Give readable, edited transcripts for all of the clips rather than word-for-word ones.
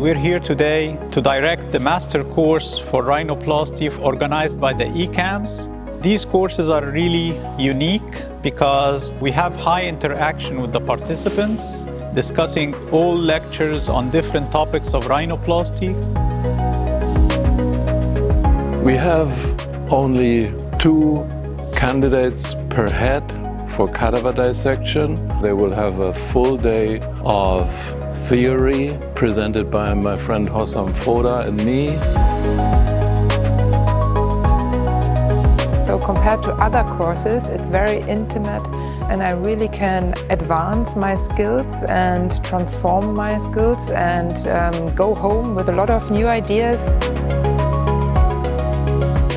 We're here today to direct the master course for rhinoplasty organized by the ECAMS. These courses are really unique because we have high interaction with the participants, discussing all lectures on different topics of rhinoplasty. We have only 2 candidates per head for cadaver dissection. They will have a full day of theory presented by my friend Hossam Foda and me. So compared to other courses, it's very intimate and I really can advance my skills and transform my skills and go home with a lot of new ideas.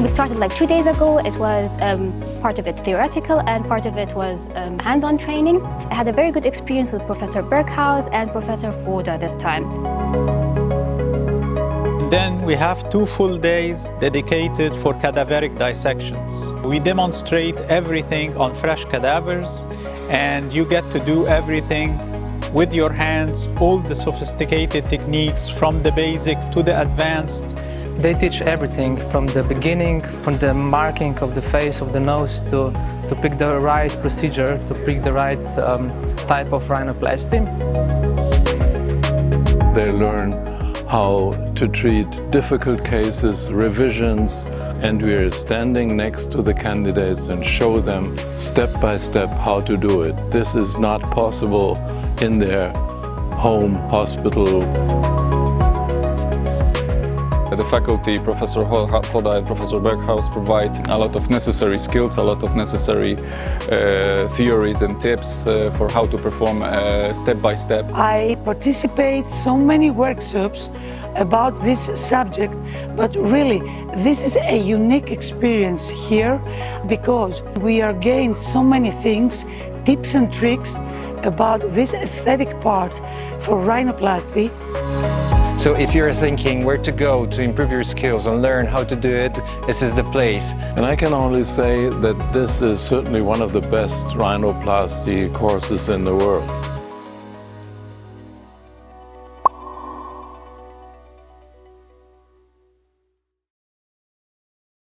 We started like 2 days ago. It was part of it theoretical and part of it was hands-on training. I had a very good experience with Professor Berghaus and Professor Foda this time. Then we have 2 full days dedicated for cadaveric dissections. We demonstrate everything on fresh cadavers and you get to do everything with your hands, all the sophisticated techniques from the basic to the advanced. They teach everything from the beginning, from the marking of the face, of the nose, to pick the right procedure, to pick the right type of rhinoplasty. They learn how to treat difficult cases, revisions, and we are standing next to the candidates and show them step by step how to do it. This is not possible in their home hospital. The faculty, Professor Foda and Professor Berghaus, provide a lot of necessary skills, a lot of necessary theories and tips for how to perform step by step. I participate so many workshops about this subject, but really this is a unique experience here because we are gained so many things, tips and tricks about this aesthetic part for rhinoplasty. So if you're thinking where to go to improve your skills and learn how to do it, this is the place. And I can only say that this is certainly one of the best rhinoplasty courses in the world.